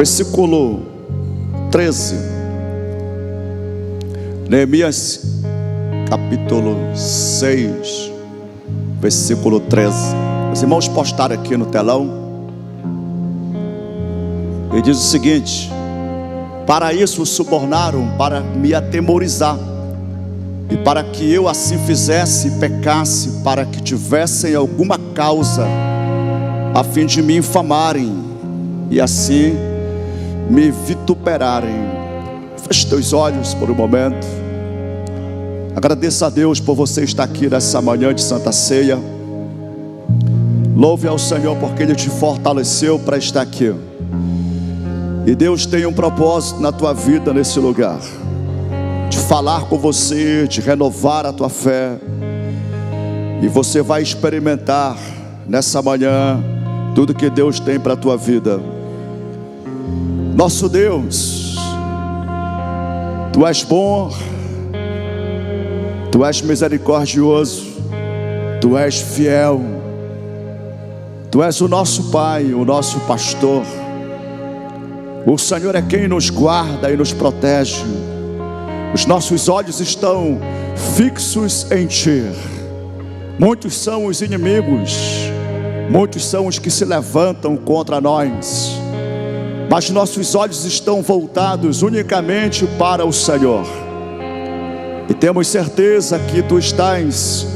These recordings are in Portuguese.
versículo 13. Neemias capítulo 6, versículo 13. Os irmãos postaram aqui no telão. Ele diz o seguinte: para isso os subornaram, para me atemorizar, e para que eu assim fizesse e pecasse, para que tivessem alguma causa, a fim de me infamarem, e assim me vituperarem. Feche teus olhos por um momento. Agradeça a Deus por você estar aqui nessa manhã de Santa Ceia. Louve ao Senhor porque Ele te fortaleceu para estar aqui. E Deus tem um propósito na tua vida nesse lugar, de falar com você, de renovar a tua fé. E você vai experimentar nessa manhã tudo que Deus tem para a tua vida. Nosso Deus, Tu és bom, Tu és misericordioso, Tu és fiel, Tu és o nosso Pai, o nosso pastor. O Senhor é quem nos guarda e nos protege. Os nossos olhos estão fixos em Ti. Muitos são os inimigos, muitos são os que se levantam contra nós, mas nossos olhos estão voltados unicamente para o Senhor. E temos certeza que Tu estás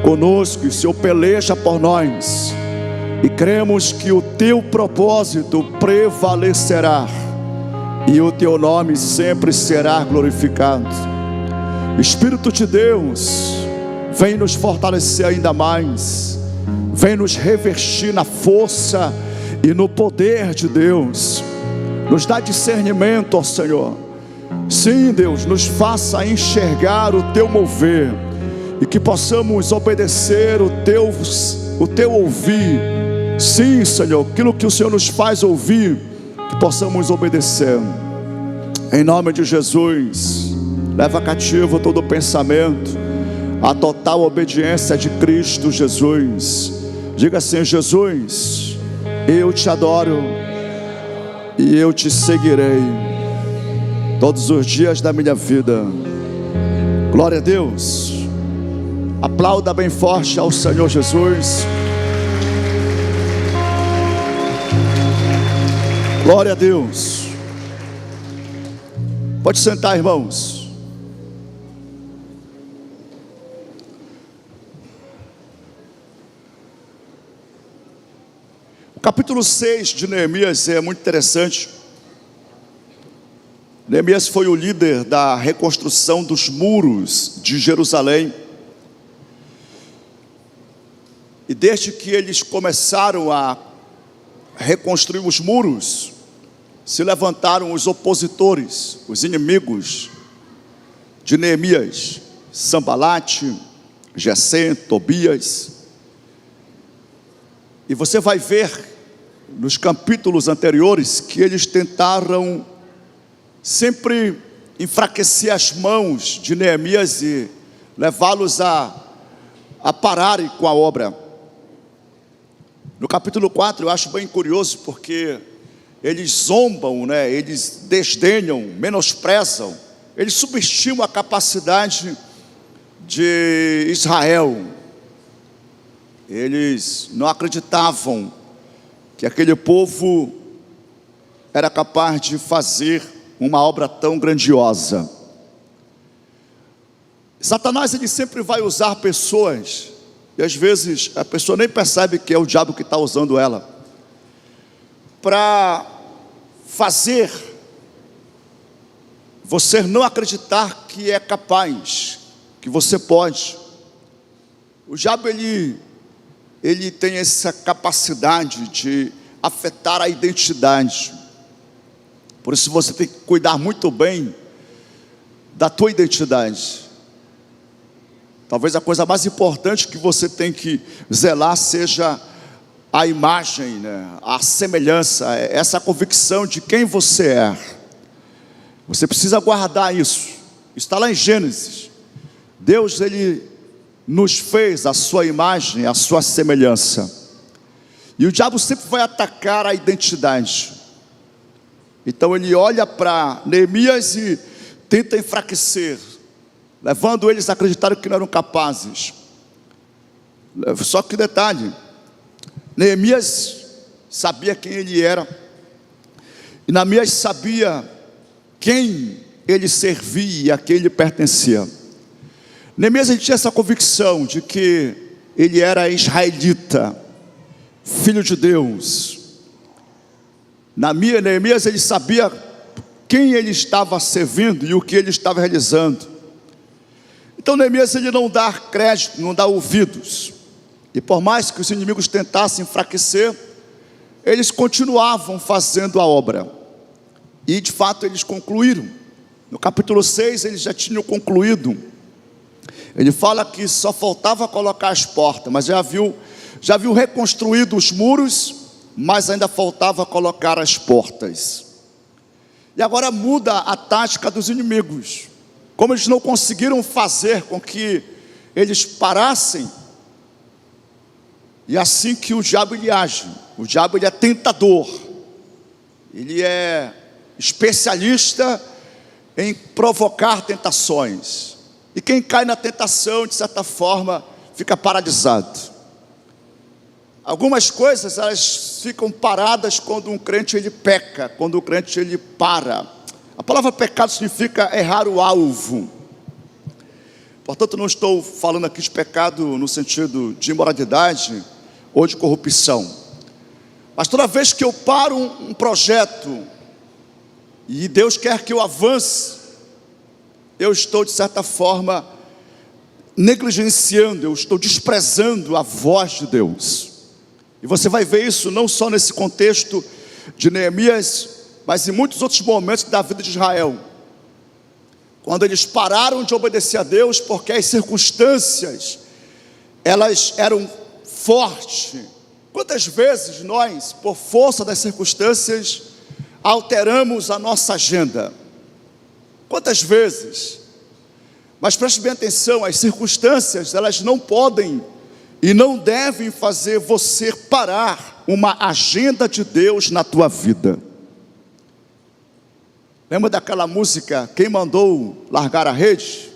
conosco, e o Senhor peleja por nós. E cremos que o Teu propósito prevalecerá, e o Teu nome sempre será glorificado. Espírito de Deus, vem nos fortalecer ainda mais. Vem nos revestir na força e no poder de Deus. Nos dá discernimento, ó Senhor. Sim, Deus, nos faça enxergar o Teu mover, e que possamos obedecer o Teu ouvir. Sim, Senhor, aquilo que o Senhor nos faz ouvir, que possamos obedecer. Em nome de Jesus, leva cativo todo pensamento à total obediência de Cristo Jesus. Diga assim: Jesus, eu te adoro e eu te seguirei todos os dias da minha vida. Glória a Deus. Aplauda bem forte ao Senhor Jesus. Glória a Deus. Pode sentar, irmãos. O capítulo 6 de Neemias é muito interessante. Neemias foi o líder da reconstrução dos muros de Jerusalém. E desde que eles começaram a reconstruir os muros, se levantaram os opositores, os inimigos de Neemias: Sambalate, Gesem, Tobias. E você vai ver nos capítulos anteriores que eles tentaram sempre enfraquecer as mãos de Neemias e levá-los a pararem com a obra. No capítulo 4 eu acho bem curioso, porque eles zombam, eles desdenham, menosprezam, eles subestimam a capacidade de Israel. Eles não acreditavam que aquele povo era capaz de fazer uma obra tão grandiosa. Satanás, ele sempre vai usar pessoas, e às vezes a pessoa nem percebe que é o diabo que está usando ela, para fazer você não acreditar que é capaz, que você pode. O diabo, ele tem essa capacidade de afetar a identidade. Por isso você tem que cuidar muito bem da tua identidade. Talvez a coisa mais importante que você tem que zelar seja a imagem, a semelhança, essa convicção de quem você é. Você precisa guardar isso. Está lá em Gênesis. Deus, ele nos fez a sua imagem, a sua semelhança. E o diabo sempre vai atacar a identidade. Então ele olha para Neemias e tenta enfraquecer, levando eles a acreditar que não eram capazes. Só que detalhe, Neemias sabia quem ele era, e Neemias sabia quem ele servia e a quem ele pertencia. Neemias, ele tinha essa convicção de que ele era israelita, filho de Deus. Neemias, ele sabia quem ele estava servindo e o que ele estava realizando. Então Neemias, ele não dá crédito, não dá ouvidos. E por mais que os inimigos tentassem enfraquecer, eles continuavam fazendo a obra. E de fato eles concluíram. No capítulo 6 eles já tinham concluído. Ele fala que só faltava colocar as portas, mas já viu reconstruído os muros, mas ainda faltava colocar as portas. E agora muda a tática dos inimigos. Como eles não conseguiram fazer com que eles parassem, e assim que o diabo ele age. O diabo ele é tentador, ele é especialista em provocar tentações. E quem cai na tentação, de certa forma, fica paralisado. Algumas coisas, elas ficam paradas quando um crente ele peca, quando o crente ele para. A palavra pecado significa errar o alvo. Portanto, não estou falando aqui de pecado no sentido de imoralidade ou de corrupção. Mas toda vez que eu paro um projeto e Deus quer que eu avance, eu estou de certa forma negligenciando, eu estou desprezando a voz de Deus. E você vai ver isso não só nesse contexto de Neemias, mas em muitos outros momentos da vida de Israel, quando eles pararam de obedecer a Deus, porque as circunstâncias, elas eram fortes. Quantas vezes nós, por força das circunstâncias, alteramos a nossa agenda? Quantas vezes? Mas preste bem atenção, as circunstâncias, elas não podem e não devem fazer você parar uma agenda de Deus na tua vida. Lembra daquela música, Quem Mandou Largar a Rede?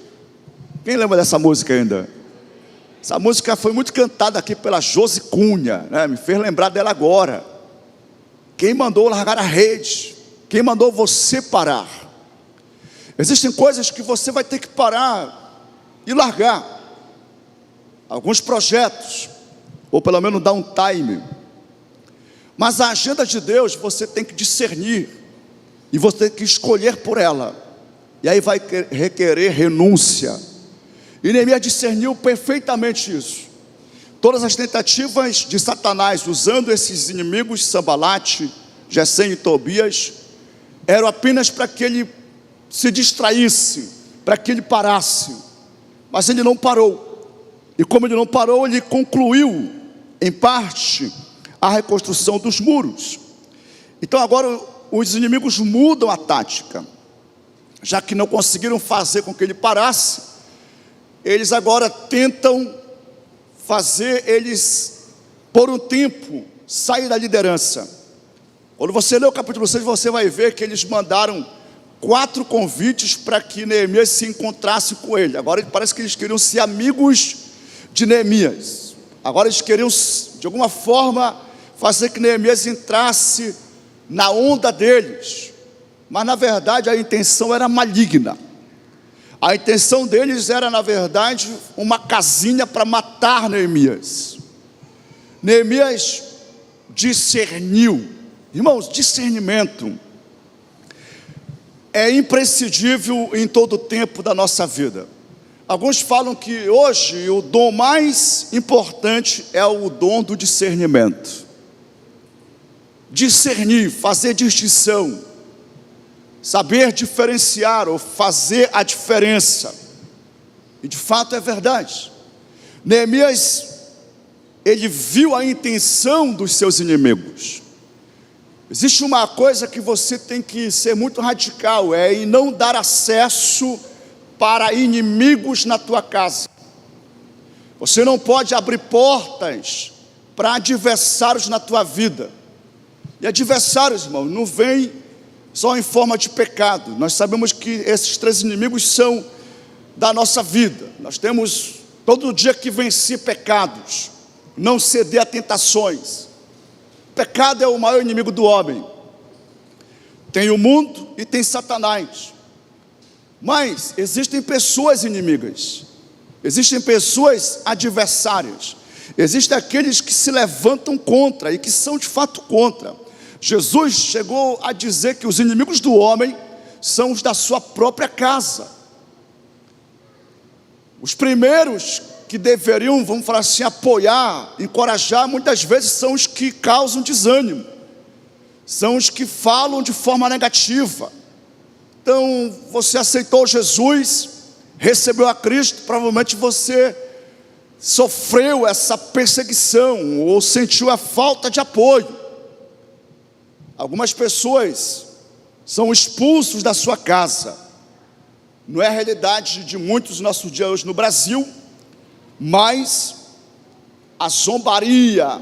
Quem lembra dessa música ainda? Essa música foi muito cantada aqui pela Josi Cunha, né? Me fez lembrar dela agora. Quem mandou largar a rede? Quem mandou você parar? Existem coisas que você vai ter que parar e largar. Alguns projetos, ou pelo menos dar um time. Mas a agenda de Deus você tem que discernir, e você tem que escolher por ela. E aí vai requerer renúncia. E Neemias discerniu perfeitamente isso. Todas as tentativas de Satanás, usando esses inimigos, Sambalate, Gesem e Tobias, eram apenas para que ele se distraísse, para que ele parasse. Mas ele não parou. E como ele não parou, ele concluiu, em parte, a reconstrução dos muros. Então agora os inimigos mudam a tática. Já que não conseguiram fazer com que ele parasse, eles agora tentam fazer eles, por um tempo, sair da liderança. Quando você lê o capítulo 6, você vai ver que eles mandaram 4 convites para que Neemias se encontrasse com ele. Agora parece que eles queriam ser amigos de Neemias. Agora eles queriam, de alguma forma, fazer que Neemias entrasse na onda deles. Mas na verdade a intenção era maligna. A intenção deles era, na verdade, uma casinha para matar Neemias. Neemias discerniu. Irmãos, discernimento é imprescindível em todo o tempo da nossa vida. Alguns falam que hoje o dom mais importante é o dom do discernimento. Discernir, fazer distinção, saber diferenciar ou fazer a diferença. E de fato é verdade. Neemias, ele viu a intenção dos seus inimigos. Existe uma coisa que você tem que ser muito radical, é em não dar acesso para inimigos na tua casa. Você não pode abrir portas para adversários na tua vida. E adversários, irmão, não vem só em forma de pecado. Nós sabemos que esses 3 inimigos são da nossa vida. Nós temos todo dia que vencer pecados, não ceder a tentações. O pecado é o maior inimigo do homem. Tem o mundo e tem Satanás. Mas existem pessoas inimigas, existem pessoas adversárias, existem aqueles que se levantam contra e que são de fato contra. Jesus chegou a dizer que os inimigos do homem são os da sua própria casa. Os primeiros que deveriam, vamos falar assim, apoiar, encorajar, muitas vezes são os que causam desânimo, são os que falam de forma negativa. Então, você aceitou Jesus, recebeu a Cristo, provavelmente você sofreu essa perseguição ou sentiu a falta de apoio. Algumas pessoas são expulsos da sua casa. Não é a realidade de muitos dos nossos dias hoje no Brasil, mas a zombaria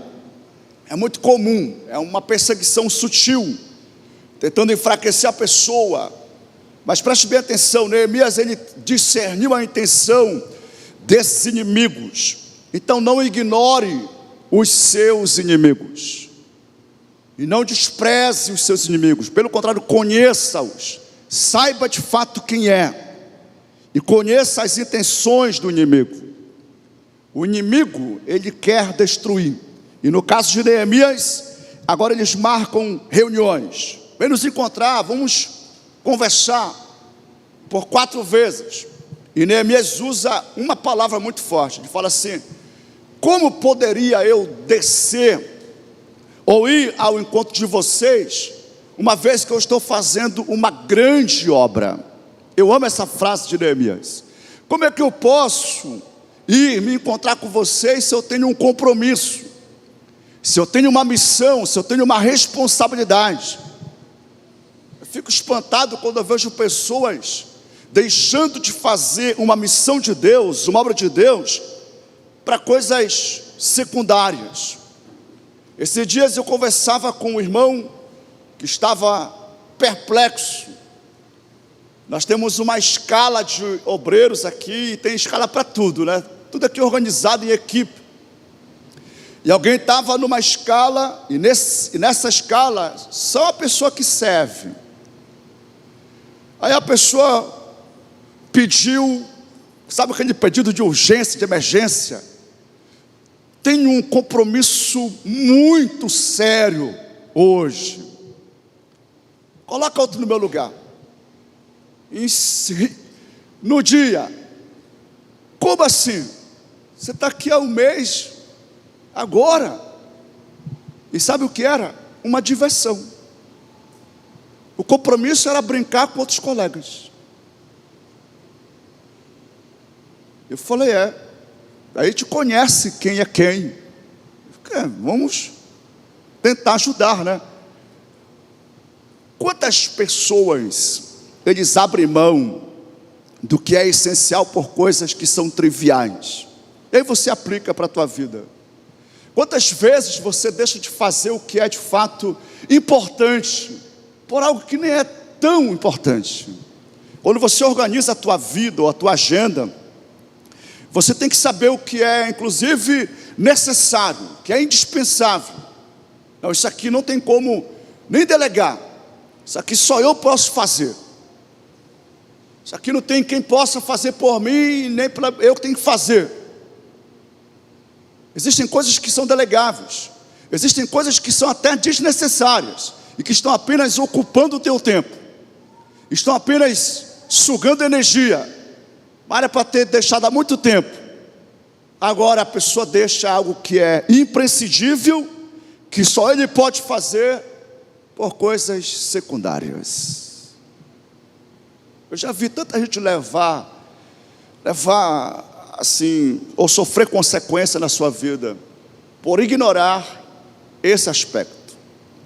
é muito comum, é uma perseguição sutil, tentando enfraquecer a pessoa. Mas preste bem atenção, Neemias ele discerniu a intenção desses inimigos. Então não ignore os seus inimigos e não despreze os seus inimigos, pelo contrário, conheça-os, saiba de fato quem é e conheça as intenções do inimigo. O inimigo, ele quer destruir, e no caso de Neemias, agora eles marcam reuniões, vem nos encontrar, vamos conversar por 4 vezes, e Neemias usa uma palavra muito forte, ele fala assim: como poderia eu descer ou ir ao encontro de vocês, uma vez que eu estou fazendo uma grande obra? Eu amo essa frase de Neemias. Como é que eu posso ir me encontrar com vocês se eu tenho um compromisso, se eu tenho uma missão, se eu tenho uma responsabilidade? Eu fico espantado quando eu vejo pessoas deixando de fazer uma missão de Deus, uma obra de Deus, para coisas secundárias. Esses dias eu conversava com um irmão que estava perplexo. Nós temos uma escala de obreiros aqui, e tem escala para tudo, né? Tudo aqui organizado em equipe. E alguém estava numa escala, e nessa escala, só a pessoa que serve. Aí a pessoa pediu, sabe aquele pedido de urgência, de emergência? Tenho um compromisso muito sério hoje. Coloca outro no meu lugar. No dia. Como assim? Você está aqui há um mês, agora. E sabe o que era? Uma diversão. O compromisso era brincar com outros colegas. Eu falei, aí te conhece quem é quem. Vamos tentar ajudar, né? Quantas pessoas eles abrem mão do que é essencial por coisas que são triviais? E aí você aplica para a tua vida. Quantas vezes você deixa de fazer o que é de fato importante por algo que nem é tão importante? Quando você organiza a tua vida ou a tua agenda, você tem que saber o que é inclusive necessário, o que é indispensável. Não, isso aqui não tem como nem delegar, isso aqui só eu posso fazer, isso aqui não tem quem possa fazer por mim, nem eu que tenho que fazer. Existem coisas que são delegáveis, existem coisas que são até desnecessárias e que estão apenas ocupando o teu tempo, estão apenas sugando energia, mas era para ter deixado há muito tempo. Agora a pessoa deixa algo que é imprescindível, que só ele pode fazer, por coisas secundárias. Eu já vi tanta gente levar assim, ou sofrer consequência na sua vida, por ignorar esse aspecto.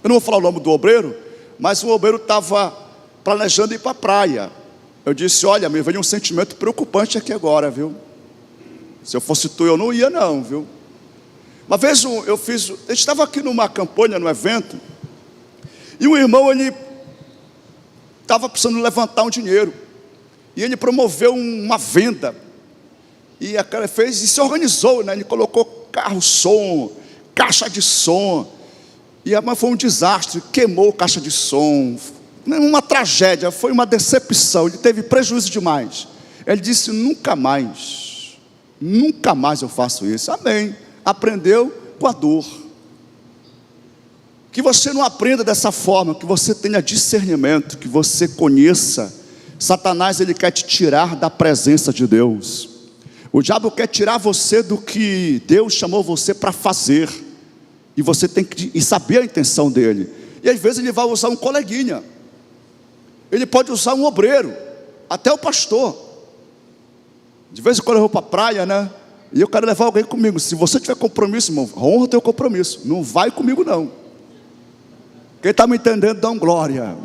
Eu não vou falar o nome do obreiro, mas o obreiro estava planejando ir para a praia. Eu disse, olha, me veio um sentimento preocupante aqui agora, viu? Se eu fosse tu, eu não ia não, viu? Uma vez eu estava aqui numa campanha, num evento, e um irmão, ele estava precisando levantar um dinheiro. E ele promoveu uma venda. E a cara fez e se organizou, né? Ele colocou carro-som, caixa de som. Mas foi um desastre, queimou caixa de som. Uma tragédia, foi uma decepção. Ele teve prejuízo demais. Ele disse: nunca mais eu faço isso. Amém. Aprendeu com a dor. Que você não aprenda dessa forma, que você tenha discernimento, que você conheça. Satanás, ele quer te tirar da presença de Deus. O diabo quer tirar você do que Deus chamou você para fazer. E você tem que saber a intenção dele. E às vezes ele vai usar um coleguinha. Ele pode usar um obreiro, até o pastor. De vez em quando eu vou para a praia, né? E eu quero levar alguém comigo. Se você tiver compromisso, irmão, honra o teu compromisso. Não vai comigo não. Quem está me entendendo, dá um glória.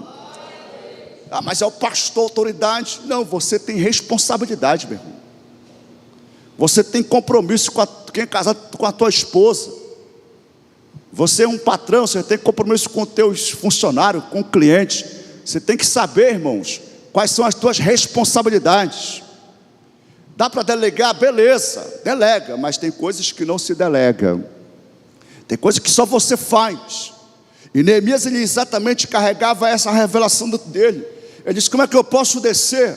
Ah, mas é o pastor, autoridade. Não, você tem responsabilidade, meu irmão. Você tem compromisso com quem é casado com a tua esposa. Você é um patrão, você tem compromisso com os teus funcionários, com o cliente. Você tem que saber, irmãos, quais são as tuas responsabilidades. Dá para delegar, beleza, delega, mas tem coisas que não se delegam. Tem coisas que só você faz. E Neemias, ele exatamente carregava essa revelação dele. Ele disse: como é que eu posso descer?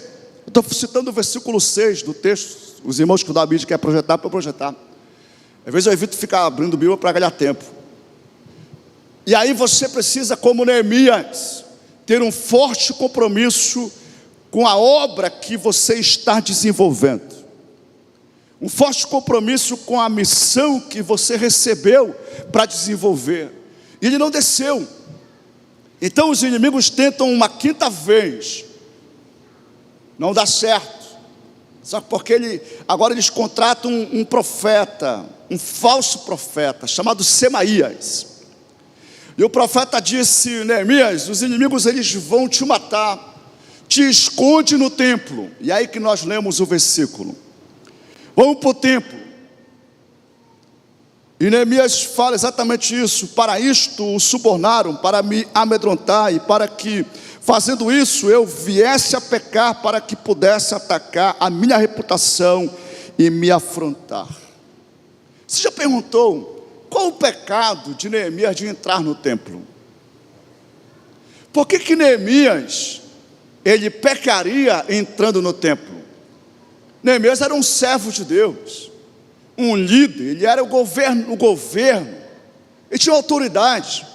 Eu estou citando o versículo 6 do texto. Os irmãos que o Davi quer projetar, para projetar. Às vezes eu evito ficar abrindo Bíblia para ganhar tempo. E aí você precisa, como Neemias, ter um forte compromisso com a obra que você está desenvolvendo. Um forte compromisso com a missão que você recebeu para desenvolver. E ele não desceu. Então os inimigos tentam uma quinta vez. Não dá certo. Só porque agora eles contratam um profeta, um falso profeta, chamado Semaías. E o profeta disse: Neemias, os inimigos eles vão te matar, te esconde no templo. E aí que nós lemos o versículo. Vamos para o templo. E Neemias fala exatamente isso: para isto o subornaram, para me amedrontar, e para que, fazendo isso, eu viesse a pecar, para que pudesse atacar a minha reputação e me afrontar. Você já perguntou qual o pecado de Neemias de entrar no templo? Por que Neemias, ele pecaria entrando no templo? Neemias era um servo de Deus, um líder, ele era o governo, ele tinha autoridade,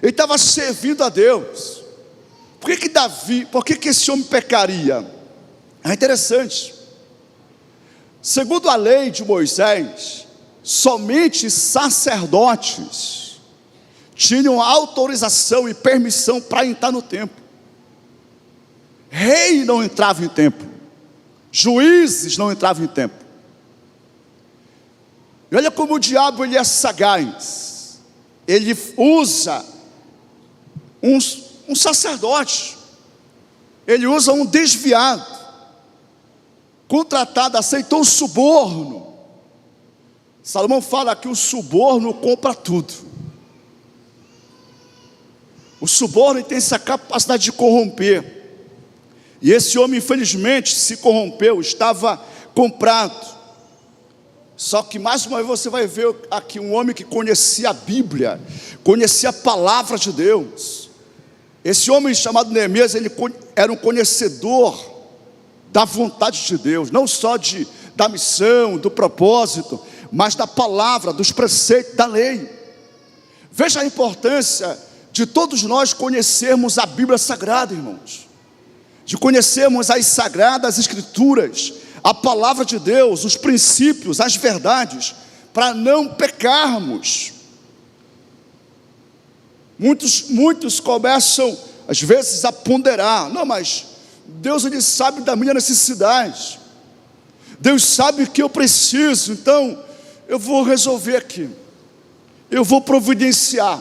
ele estava servindo a Deus. Por que esse homem pecaria? É interessante. Segundo a lei de Moisés, somente sacerdotes tinham autorização e permissão para entrar no templo. Rei não entrava em templo, juízes não entravam em templo. E olha como o diabo ele é sagaz. Ele usa um sacerdote, ele usa um desviado, contratado, aceitou um suborno. Salomão fala que o suborno compra tudo. O suborno tem essa capacidade de corromper. E esse homem infelizmente se corrompeu, estava comprado. Só que mais uma vez você vai ver aqui um homem que conhecia a Bíblia, conhecia a palavra de Deus. Esse homem chamado Neemias, ele era um conhecedor da vontade de Deus, não só da missão, do propósito, mas da palavra, dos preceitos, da lei. Veja a importância de todos nós conhecermos a Bíblia Sagrada, irmãos, de conhecermos as Sagradas Escrituras, a palavra de Deus, os princípios, as verdades, para não pecarmos. Muitos começam às vezes a ponderar: não, mas Deus ele sabe da minha necessidade, Deus sabe que eu preciso, então eu vou resolver aqui, eu vou providenciar.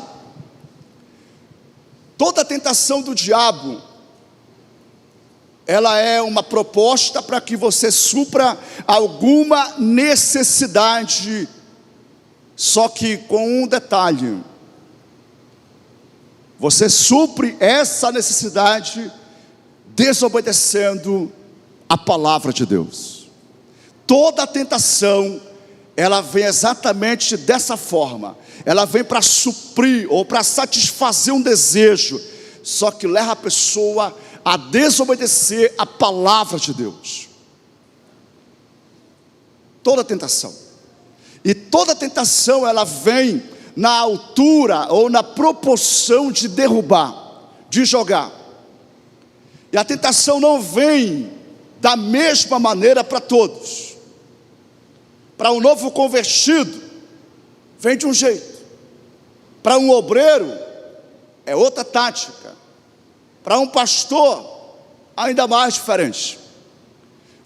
Toda a tentação do diabo, ela é uma proposta para que você supra alguma necessidade, só que com um detalhe: você supre essa necessidade desobedecendo a palavra de Deus. Toda a tentação, ela vem exatamente dessa forma. Ela vem para suprir ou para satisfazer um desejo, só que leva a pessoa a desobedecer a palavra de Deus. Toda tentação. E toda tentação, ela vem na altura ou na proporção de derrubar, de jogar. E a tentação não vem da mesma maneira para todos. Para um novo convertido, vem de um jeito. Para um obreiro, é outra tática. Para um pastor, ainda mais diferente.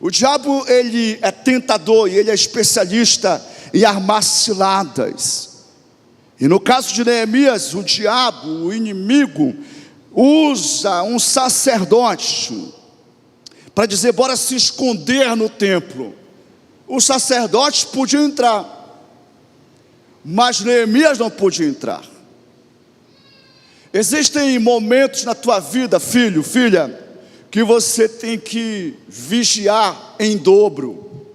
O diabo, ele é tentador e ele é especialista em armar ciladas. E no caso de Neemias, o diabo, o inimigo, usa um sacerdote para dizer: bora se esconder no templo. Os sacerdotes podiam entrar, mas Neemias não podia entrar. Existem momentos na tua vida, filho, filha, que você tem que vigiar em dobro.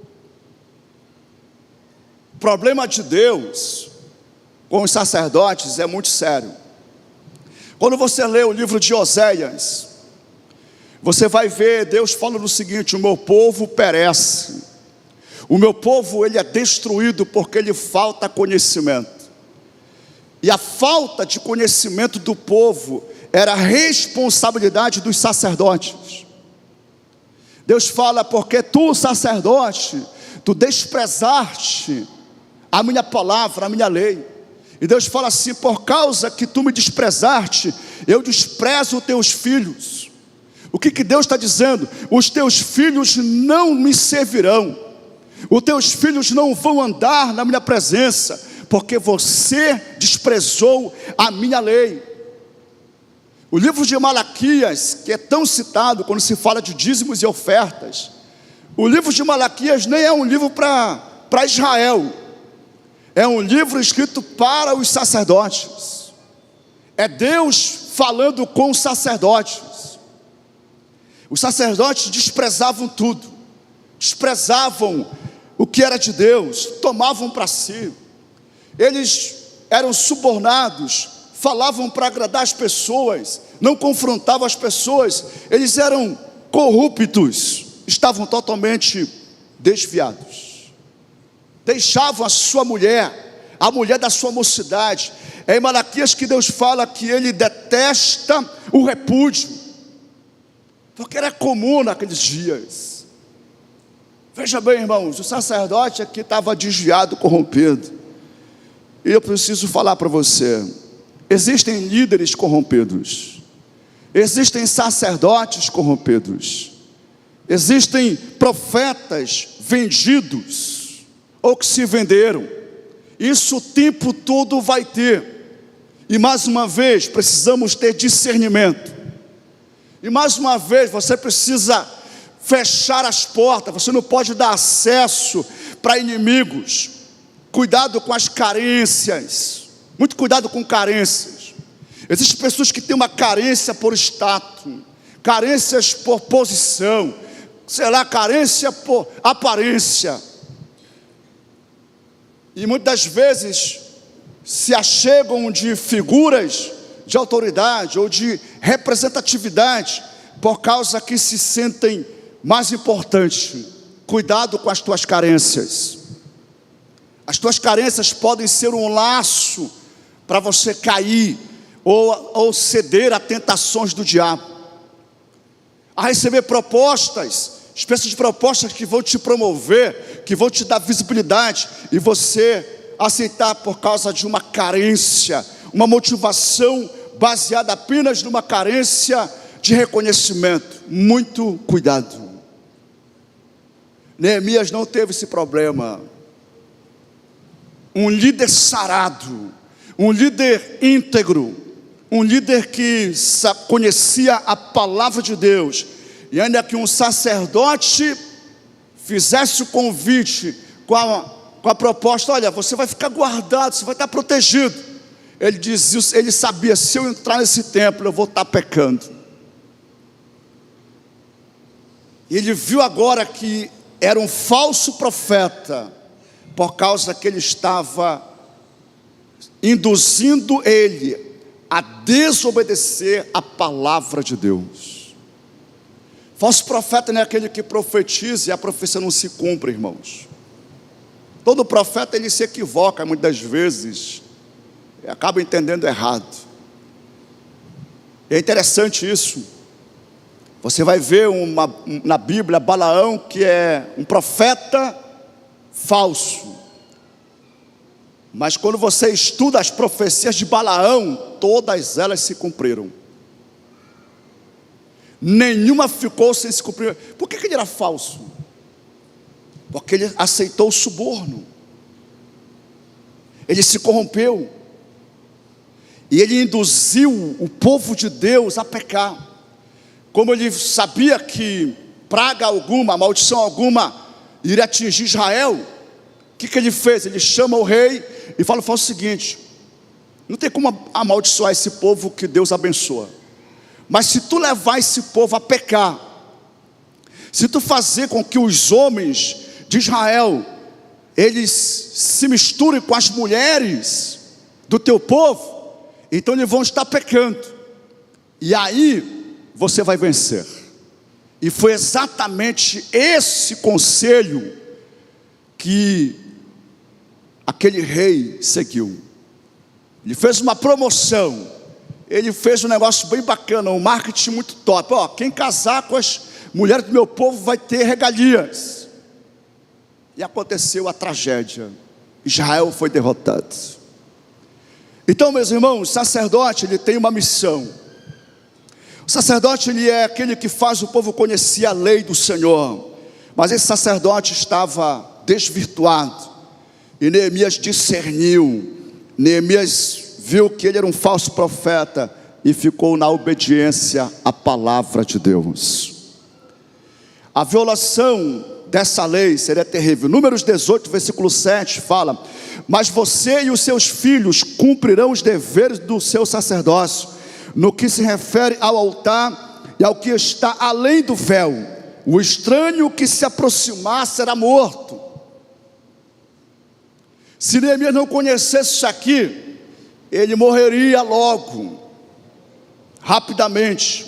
O problema de Deus com os sacerdotes é muito sério. Quando você lê o livro de Oséias, você vai ver Deus falando o seguinte: o meu povo perece, o meu povo ele é destruído porque lhe falta conhecimento. E a falta de conhecimento do povo era a responsabilidade dos sacerdotes. Deus fala: porque tu, sacerdote, tu desprezaste a minha palavra, a minha lei. E Deus fala assim: por causa que tu me desprezaste, eu desprezo os teus filhos. O que Deus está dizendo? Os teus filhos não me servirão, os teus filhos não vão andar na minha presença, porque você desprezou a minha lei. O livro de Malaquias, que é tão citado quando se fala de dízimos e ofertas, o livro de Malaquias nem é um livro para Israel, é um livro escrito para os sacerdotes. É Deus falando com os sacerdotes. Os sacerdotes desprezavam tudo, desprezavam o que era de Deus, tomavam para si. Eles eram subornados, falavam para agradar as pessoas, não confrontavam as pessoas. Eles eram corruptos, estavam totalmente desviados. Deixavam a sua mulher, a mulher da sua mocidade. É em Malaquias que Deus fala que ele detesta o repúdio, porque era comum naqueles dias. Veja bem, irmãos, o sacerdote aqui estava desviado, corrompido. E eu preciso falar para você: existem líderes corrompidos, existem sacerdotes corrompidos, existem profetas vendidos ou que se venderam. Isso o tempo todo vai ter. E mais uma vez precisamos ter discernimento. E mais uma vez você precisa fechar as portas. Você não pode dar acesso para inimigos. Cuidado com as carências, muito cuidado com carências. Existem pessoas que têm uma carência por status, carências por posição, sei lá, carência por aparência. E muitas vezes se achegam de figuras de autoridade ou de representatividade por causa que se sentem mais importantes. Cuidado com as tuas carências. As tuas carências podem ser um laço para você cair ou ceder a tentações do diabo, a receber propostas, espécies de propostas que vão te promover, que vão te dar visibilidade, e você aceitar por causa de uma carência, uma motivação baseada apenas numa carência de reconhecimento. Muito cuidado. Neemias não teve esse problema. Um líder sarado, um líder íntegro, um líder que conhecia a palavra de Deus, e ainda que um sacerdote fizesse o convite com a proposta: olha, você vai ficar guardado, você vai estar protegido. Ele sabia: se eu entrar nesse templo, eu vou estar pecando. E ele viu agora que era um falso profeta, por causa que ele estava induzindo ele a desobedecer a palavra de Deus. Falso profeta não é aquele que profetiza e a profecia não se cumpre, irmãos. Todo profeta ele se equivoca muitas vezes e acaba entendendo errado. É interessante isso. Você vai ver na Bíblia Balaão, que é um profeta falso. Mas quando você estuda as profecias de Balaão, todas elas se cumpriram. Nenhuma ficou sem se cumprir. Por que ele era falso? Porque ele aceitou o suborno. Ele se corrompeu. E ele induziu o povo de Deus a pecar. Como ele sabia que praga alguma, maldição alguma iria atingir Israel, o que ele fez? Ele chama o rei e fala o seguinte: não tem como amaldiçoar esse povo que Deus abençoa, mas se tu levar esse povo a pecar, se tu fazer com que os homens de Israel eles se misturem com as mulheres do teu povo, então eles vão estar pecando, e aí você vai vencer. E foi exatamente esse conselho que aquele rei seguiu. Ele fez uma promoção, ele fez um negócio bem bacana, um marketing muito top. Quem casar com as mulheres do meu povo vai ter regalias. E aconteceu a tragédia. Israel foi derrotado. Então, meus irmãos, o sacerdote ele tem uma missão. O sacerdote ele é aquele que faz o povo conhecer a lei do Senhor. Mas esse sacerdote estava desvirtuado. E Neemias discerniu. Neemias viu que ele era um falso profeta e ficou na obediência à palavra de Deus. A violação dessa lei seria terrível. Números 18, versículo 7 fala: mas você e os seus filhos cumprirão os deveres do seu sacerdócio, no que se refere ao altar e ao que está além do véu. O estranho que se aproximar será morto. Se Neemias não conhecesse isso aqui, ele morreria logo, rapidamente.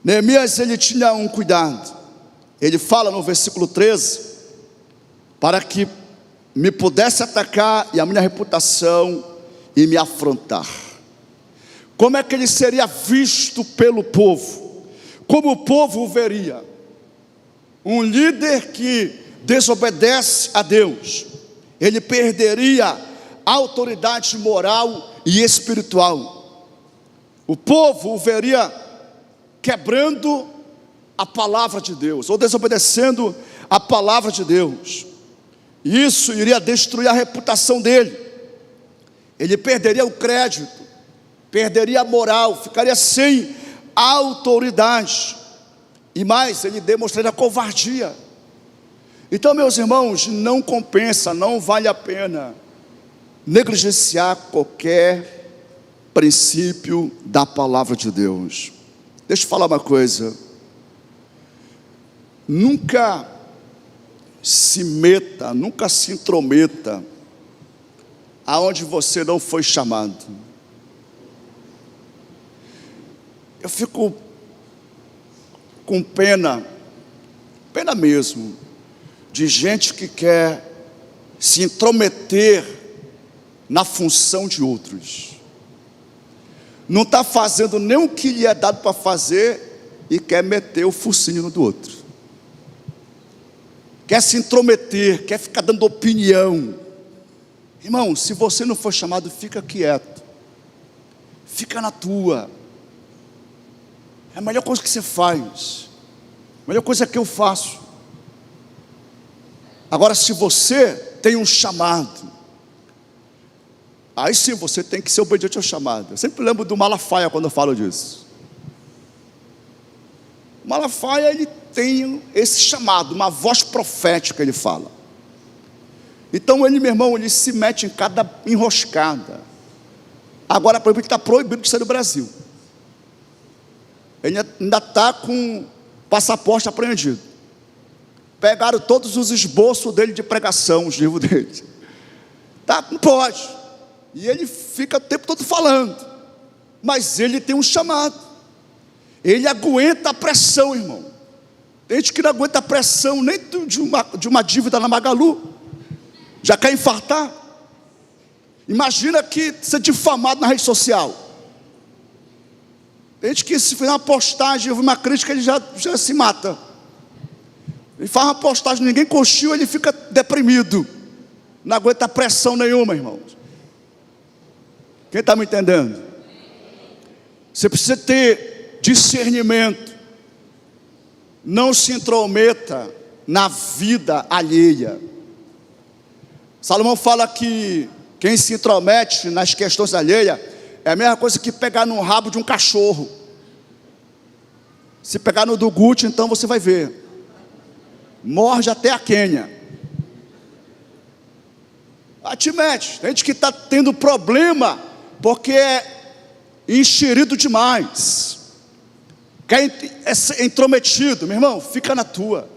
Neemias ele tinha um cuidado. Ele fala no versículo 13: para que me pudesse atacar e a minha reputação e me afrontar. Como é que ele seria visto pelo povo? Como o povo o veria? Um líder que desobedece a Deus, ele perderia a autoridade moral e espiritual. O povo o veria quebrando a palavra de Deus, ou desobedecendo a palavra de Deus. Isso iria destruir a reputação dele. Ele perderia o crédito, perderia a moral, ficaria sem autoridade, e mais, ele demonstraria covardia. Então, meus irmãos, não compensa, não vale a pena negligenciar qualquer princípio da palavra de Deus. Deixa eu falar uma coisa: nunca se meta, nunca se intrometa aonde você não foi chamado. Eu fico com pena mesmo, de gente que quer se intrometer na função de outros. Não está fazendo nem o que lhe é dado para fazer e quer meter o focinho no do outro. Quer se intrometer, quer ficar dando opinião. Irmão, se você não for chamado, fica quieto. Fica na tua. É a melhor coisa que você faz. A melhor coisa que eu faço. Agora, se você tem um chamado, aí sim você tem que ser obediente ao chamado. Eu sempre lembro do Malafaia quando eu falo disso. O Malafaia, ele tem esse chamado, uma voz profética, ele fala. Então ele, meu irmão, ele se mete em cada enroscada. Agora, está proibido de sair do Brasil. Ele ainda está com passaporte apreendido. Pegaram todos os esboços dele de pregação, os livros dele. Tá, não pode. E ele fica o tempo todo falando. Mas ele tem um chamado. Ele aguenta a pressão, irmão. Tem gente que não aguenta a pressão nem de uma dívida na Magalu. Já quer infartar. Imagina que ser difamado na rede social. Tem gente que se fizer uma postagem, ouvir uma crítica, ele já se mata. Ele faz uma postagem, ninguém curtiu, ele fica deprimido. Não aguenta pressão nenhuma, irmãos. Quem está me entendendo? Você precisa ter discernimento. Não se intrometa na vida alheia. Salomão fala que quem se intromete nas questões alheias é a mesma coisa que pegar no rabo de um cachorro. Se pegar no do Gucci, então você vai ver. Morde até a Quênia. Te mete. Tem gente que está tendo problema porque é enxerido demais. É intrometido. Meu irmão, fica na tua.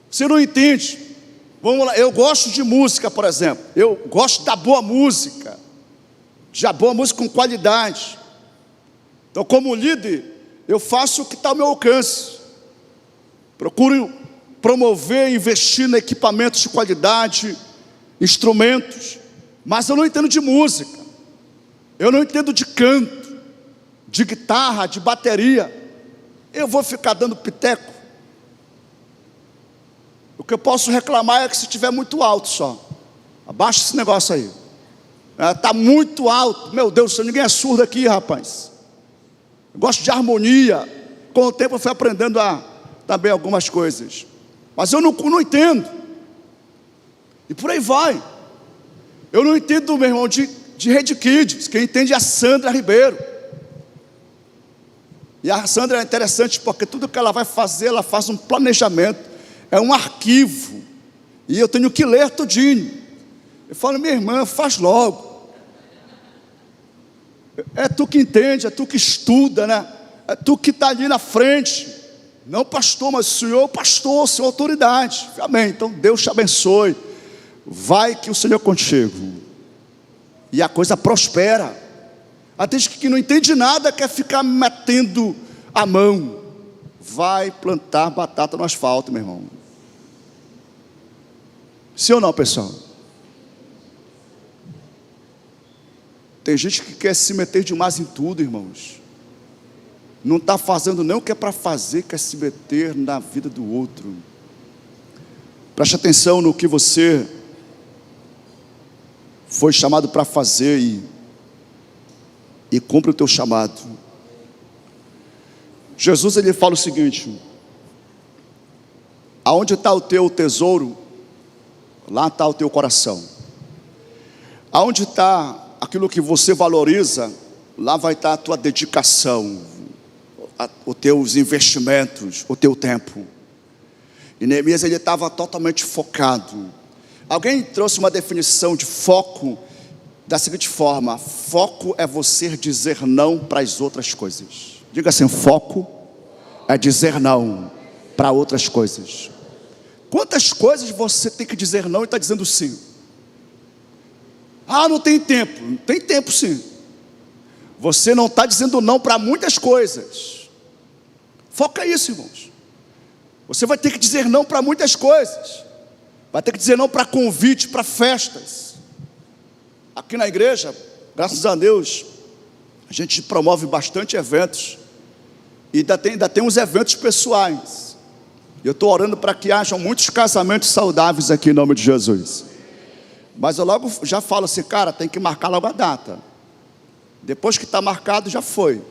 Você não entende. Vamos lá, eu gosto de música, por exemplo. Eu gosto da boa música. De boa música com qualidade. Então, como líder, eu faço o que está ao meu alcance. Procuro promover, investir em equipamentos de qualidade, instrumentos. Mas eu não entendo de música. Eu não entendo de canto, de guitarra, de bateria. Eu vou ficar dando piteco. O que eu posso reclamar é que se estiver muito alto só. Abaixa esse negócio aí. Está muito alto. Meu Deus do céu, ninguém é surdo aqui, rapaz. Eu gosto de harmonia. Com o tempo eu fui aprendendo também algumas coisas. Mas eu não entendo. E por aí vai. Eu não entendo, meu irmão, de Rede Kids. Quem entende é a Sandra Ribeiro. E a Sandra é interessante porque tudo que ela vai fazer, ela faz um planejamento. É um arquivo. E eu tenho que ler tudinho. Eu falo, minha irmã, faz logo. É tu que entende, é tu que estuda, né? É tu que está ali na frente. Não pastor, mas o senhor pastor, senhor autoridade. Amém, então Deus te abençoe. Vai que o Senhor é contigo. E a coisa prospera. Até gente que não entende nada quer ficar metendo a mão. Vai plantar batata no asfalto, meu irmão. Sim ou não, pessoal? Tem gente que quer se meter demais em tudo, irmãos. Não está fazendo nem o que é para fazer, quer se meter na vida do outro. Preste atenção no que você foi chamado para fazer e cumpre o teu chamado. Jesus, ele fala o seguinte: aonde está o teu tesouro, lá está o teu coração. Aonde está aquilo que você valoriza, lá vai estar a tua dedicação, os teus investimentos, o teu tempo. E Neemias, ele estava totalmente focado. Alguém trouxe uma definição de foco da seguinte forma: foco é você dizer não para as outras coisas. Diga assim: foco é dizer não para outras coisas. Quantas coisas você tem que dizer não e está dizendo sim? Ah, não tem tempo. Não tem tempo, sim. Você não está dizendo não para muitas coisas. Foca isso, irmãos. Você vai ter que dizer não para muitas coisas. Vai ter que dizer não para convite, para festas. Aqui na igreja, graças a Deus, a gente promove bastante eventos. E ainda tem uns eventos pessoais. Eu estou orando para que hajam muitos casamentos saudáveis aqui em nome de Jesus. Mas eu logo já falo assim, cara, tem que marcar logo a data. Depois que está marcado, já foi.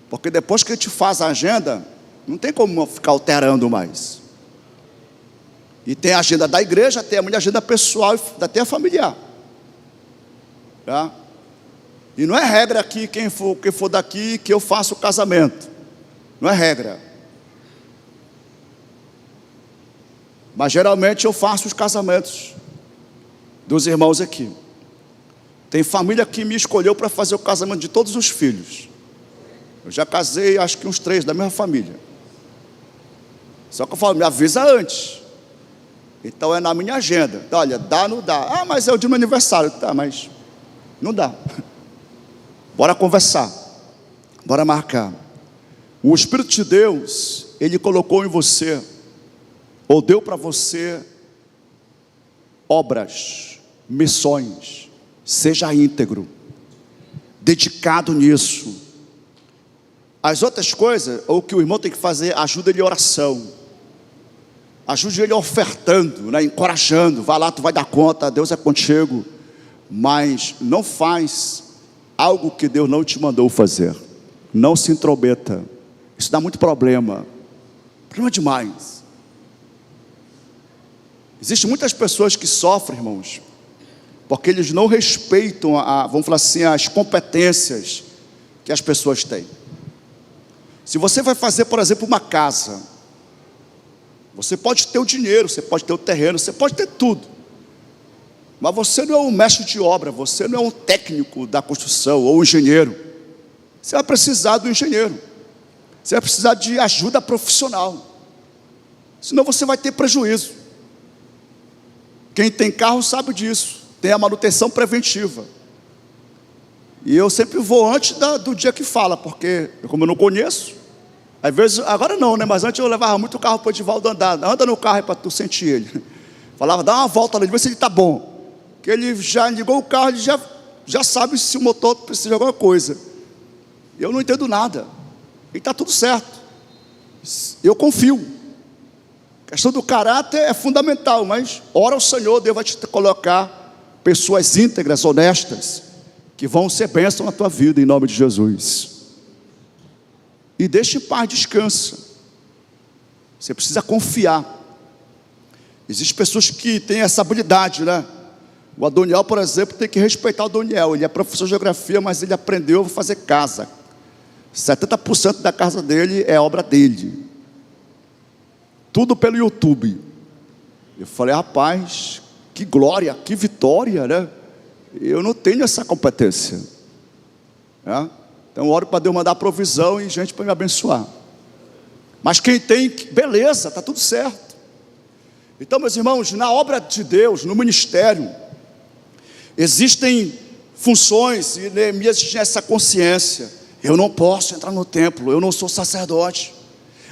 Porque depois que a gente faz a agenda, não tem como ficar alterando mais. E tem a agenda da igreja, tem a minha agenda pessoal, até a familiar. Tá? E não é regra aqui, quem for daqui, que eu faço o casamento. Não é regra. Mas geralmente eu faço os casamentos dos irmãos aqui. Tem família que me escolheu para fazer o casamento de todos os filhos. Eu já casei, acho que uns 3 da mesma família. Só que eu falo, me avisa antes. Então é na minha agenda. Então, olha, dá, não dá. Ah, mas é o dia do meu aniversário. Tá, mas não dá. Bora conversar. Bora marcar. O Espírito de Deus, Ele colocou em você, ou deu para você, obras, missões. Seja íntegro, dedicado nisso. As outras coisas, o que o irmão tem que fazer, ajuda ele em oração. Ajude ele ofertando, né, encorajando. Vai lá, tu vai dar conta, Deus é contigo. Mas não faz algo que Deus não te mandou fazer. Não se intrometa. Isso dá muito problema. Problema demais. Existem muitas pessoas que sofrem, irmãos, porque eles não respeitam, vamos falar assim, as competências que as pessoas têm. Se você vai fazer, por exemplo, uma casa, você pode ter o dinheiro, você pode ter o terreno, você pode ter tudo, mas você não é um mestre de obra, você não é um técnico da construção ou um engenheiro. Você vai precisar do engenheiro, você vai precisar de ajuda profissional, senão você vai ter prejuízo. Quem tem carro sabe disso, tem a manutenção preventiva. E eu sempre vou antes do dia que fala, porque como eu não conheço, às vezes, agora não, né? Mas antes eu levava muito o carro para o Edivaldo andar. Anda no carro aí para tu sentir ele. Falava, dá uma volta ali, vê se ele está bom. Que ele já ligou o carro, ele já sabe se o motor precisa de alguma coisa. Eu não entendo nada. E está tudo certo. Eu confio. A questão do caráter é fundamental, mas ora ao Senhor, Deus vai te colocar pessoas íntegras, honestas, que vão ser bênção na tua vida, em nome de Jesus. E deixe em paz, descansa. Você precisa confiar. Existem pessoas que têm essa habilidade, né? O Adoniel, por exemplo, tem que respeitar o Adoniel. Ele é professor de geografia, mas ele aprendeu a fazer casa. 70% da casa dele é obra dele. Tudo pelo YouTube. Eu falei, rapaz, que glória, que vitória, né? Eu não tenho essa competência, né? Então eu oro para Deus mandar provisão e gente para me abençoar. Mas quem tem, beleza, está tudo certo. Então, meus irmãos, na obra de Deus, no ministério, existem funções, e Neemias tinha essa consciência. Eu não posso entrar no templo, eu não sou sacerdote.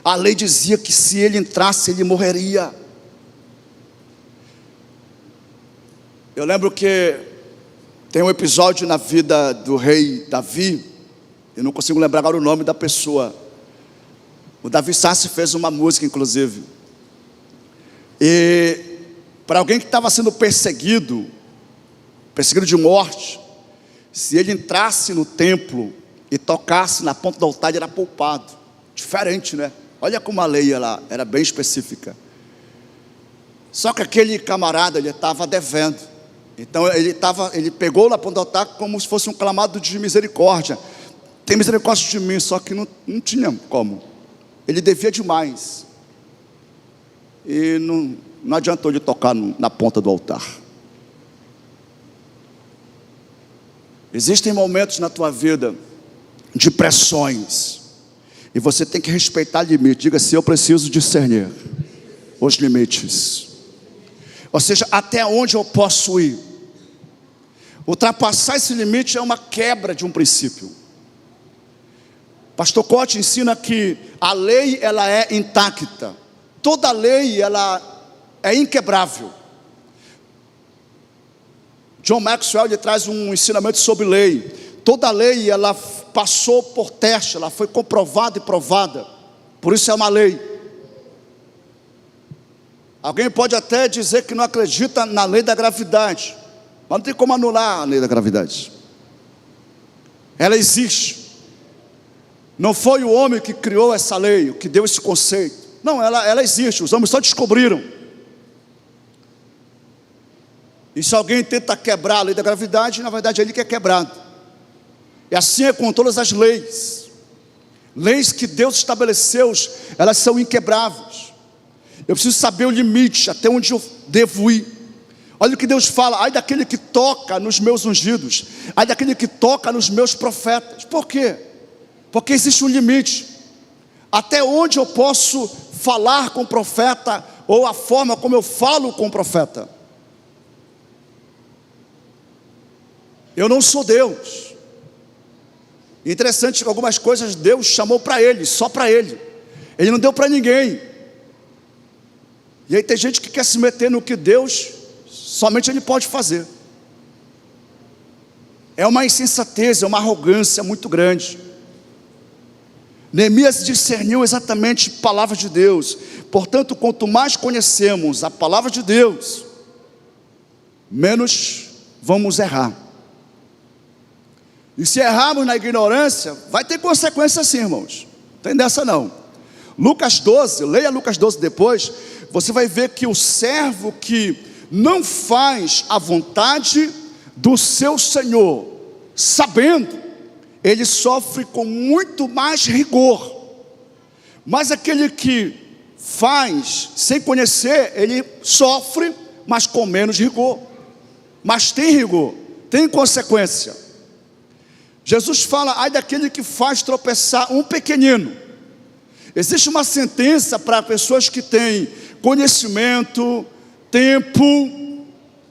A lei dizia que se ele entrasse, ele morreria. Eu lembro que tem um episódio na vida do rei Davi. Eu não consigo lembrar agora o nome da pessoa. O Davi Sassi fez uma música, inclusive. E para alguém que estava sendo perseguido de morte, se ele entrasse no templo e tocasse na ponta do altar, ele era poupado. Diferente, né? Olha como a lei era bem específica. Só que aquele camarada, ele estava devendo. Então ele pegou na ponta do altar como se fosse um clamado de misericórdia. Tem misericórdia de mim, só que não tinha como. Ele devia demais. E não adiantou ele tocar na ponta do altar. Existem momentos na tua vida de pressões, e você tem que respeitar limites. Diga assim, eu preciso discernir os limites. Ou seja, até onde eu posso ir. Ultrapassar esse limite é uma quebra de um princípio. Pastor Cote ensina que a lei, ela é intacta. Toda lei, ela é inquebrável. John Maxwell, ele traz um ensinamento sobre lei. Toda lei, ela passou por teste, ela foi comprovada e provada. Por isso é uma lei. Alguém pode até dizer que não acredita na lei da gravidade, mas não tem como anular a lei da gravidade. Ela existe. Não foi o homem que criou essa lei, que deu esse conceito. Não, ela existe, os homens só descobriram. E se alguém tenta quebrar a lei da gravidade, na verdade é ele que é quebrado. E assim é com todas as leis. Leis que Deus estabeleceu, elas são inquebráveis. Eu preciso saber o limite, até onde eu devo ir. Olha o que Deus fala: ai daquele que toca nos meus ungidos, ai daquele que toca nos meus profetas. Por quê? Porque existe um limite. Até onde eu posso falar com o profeta, ou a forma como eu falo com o profeta. Eu não sou Deus. Interessante que algumas coisas Deus chamou para ele, só para ele. Ele não deu para ninguém. E aí tem gente que quer se meter no que Deus somente Ele pode fazer. É uma insensatez, é uma arrogância muito grande. Neemias discerniu exatamente a palavra de Deus. Portanto, quanto mais conhecemos a palavra de Deus, menos vamos errar. E se errarmos na ignorância, vai ter consequência sim, irmãos. Não tem dessa não. Lucas 12, leia Lucas 12 depois. Você vai ver que o servo que não faz a vontade do seu Senhor, sabendo, ele sofre com muito mais rigor. Mas aquele que faz sem conhecer, ele sofre, mas com menos rigor. Mas tem rigor, tem consequência. Jesus fala, ai daquele que faz tropeçar um pequenino. Existe uma sentença para pessoas que têm conhecimento, tempo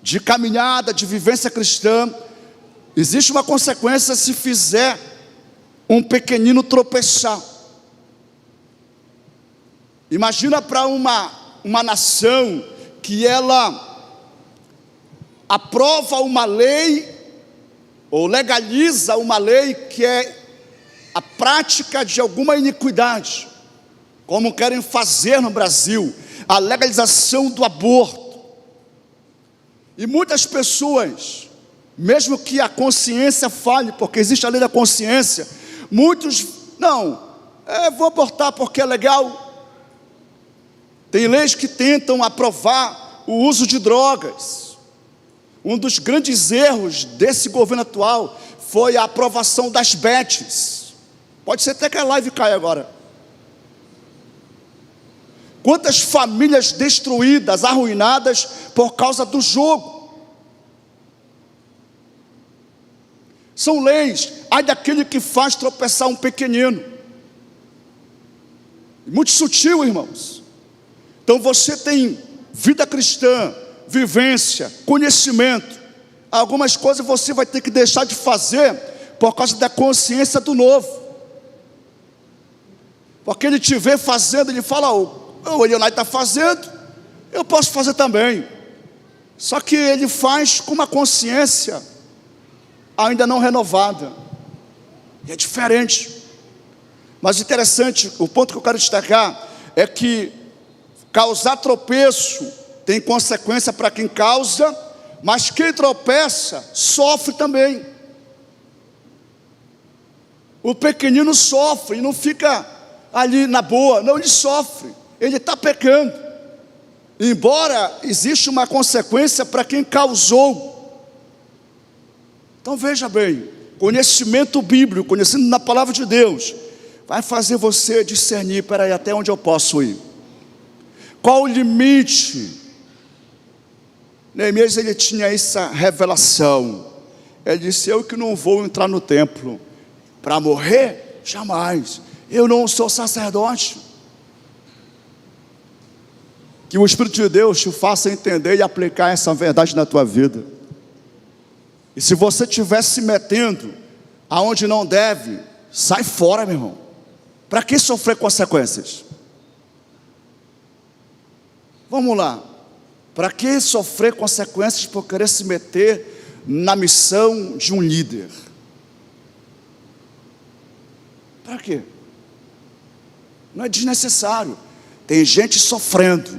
de caminhada, de vivência cristã. Existe uma consequência se fizer um pequenino tropeçar. Imagina para uma nação que ela aprova uma lei, ou legaliza uma lei que é a prática de alguma iniquidade, como querem fazer no Brasil, a legalização do aborto. E muitas pessoas, mesmo que a consciência fale, porque existe a lei da consciência, muitos, vou abortar porque é legal. Tem leis que tentam aprovar o uso de drogas. Um dos grandes erros desse governo atual foi a aprovação das bets. Pode ser até que a live caia agora. Quantas famílias destruídas, arruinadas por causa do jogo. São leis, ai daquele que faz tropeçar um pequenino. Muito sutil, irmãos. Então você tem vida cristã, vivência, conhecimento. Algumas coisas você vai ter que deixar de fazer por causa da consciência do novo. Porque ele te vê fazendo, ele fala, o Elionai está fazendo, eu posso fazer também. Só que ele faz com uma consciência ainda não renovada. E é diferente. Mas interessante, o ponto que eu quero destacar é que causar tropeço tem consequência para quem causa, mas quem tropeça sofre também. O pequenino sofre e não fica ali na boa, não, ele sofre, ele está pecando, embora exista uma consequência para quem causou. Então veja bem, conhecimento bíblico, conhecendo na palavra de Deus, vai fazer você discernir, peraí, até onde eu posso ir? Qual o limite? Neemias, ele tinha essa revelação. Ele disse, eu que não vou entrar no templo para morrer, jamais. Eu não sou sacerdote. Que o Espírito de Deus te faça entender e aplicar essa verdade na tua vida. E se você estiver se metendo aonde não deve, sai fora, meu irmão. Para que sofrer consequências? Vamos lá. Para que sofrer consequências por querer se meter na missão de um líder? Para quê? Não é desnecessário. Tem gente sofrendo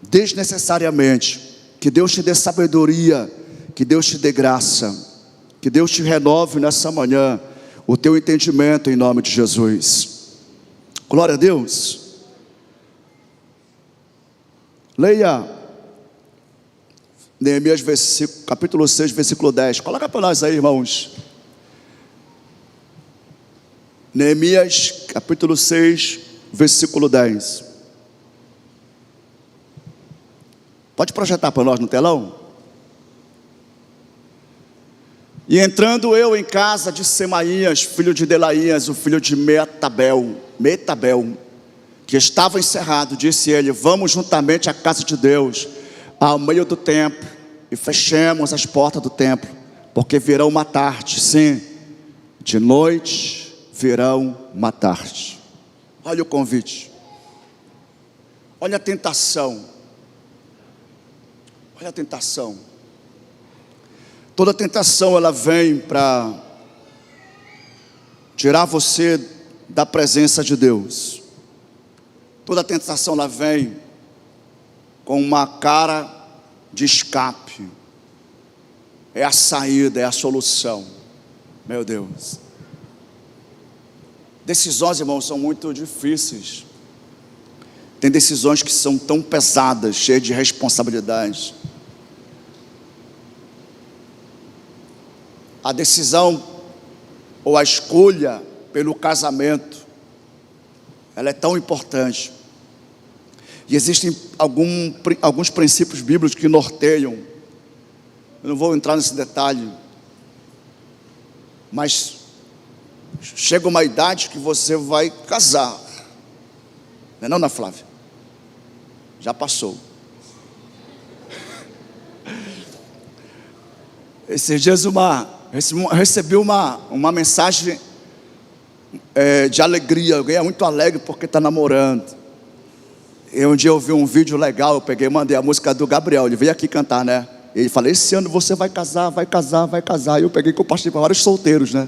desnecessariamente. Que Deus te dê sabedoria, que Deus te dê graça, que Deus te renove nessa manhã o teu entendimento em nome de Jesus. Glória a Deus. Leia Neemias capítulo 6, versículo 10. Coloca para nós aí, irmãos. Neemias capítulo 6, versículo 10. Pode projetar para nós no telão? E entrando eu em casa de Semaías, filho de Delaías, o filho de Metabel, que estava encerrado, disse ele: vamos juntamente à casa de Deus, ao meio do templo, e fechemos as portas do templo, porque virão matar-te. Sim, de noite virão matar-te. Olha o convite, olha a tentação, olha a tentação. Toda tentação ela vem para tirar você da presença de Deus. Toda tentação ela vem com uma cara de escape. É a saída, é a solução. Meu Deus. Decisões, irmãos, são muito difíceis. Tem decisões que são tão pesadas, cheias de responsabilidade. A decisão ou a escolha pelo casamento, ela é tão importante. E existem alguns princípios bíblicos que norteiam. Eu não vou entrar nesse detalhe, mas chega uma idade que você vai casar. Não é não, Ana Flávia? Já passou. Esses dias recebi uma mensagem de alegria. Alguém é muito alegre porque está namorando. E um dia eu vi um vídeo legal, eu peguei e mandei a música do Gabriel. Ele veio aqui cantar, né? Ele falou: esse ano você vai casar, vai casar, vai casar. E eu peguei e compartilhei para vários solteiros, né?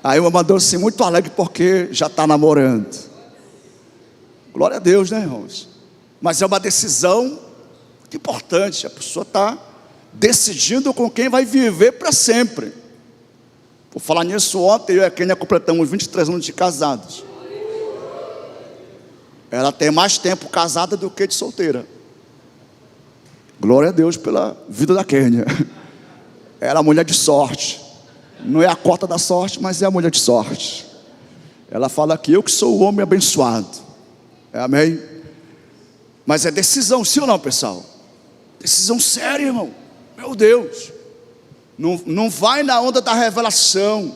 Aí eu mandou assim, muito alegre porque já está namorando. Glória a Deus, né, irmãos? Mas é uma decisão importante. A pessoa está decidindo com quem vai viver para sempre. Por falar nisso, ontem eu e a Kênia completamos 23 anos de casados. Ela tem mais tempo casada do que de solteira. Glória a Deus pela vida da Kênia. Ela é uma mulher de sorte. Não é a cota da sorte, mas é a mulher de sorte. Ela fala que eu que sou o homem abençoado. Amém? Mas é decisão, sim ou não, pessoal? Decisão séria, irmão. Meu Deus. Não vai na onda da revelação.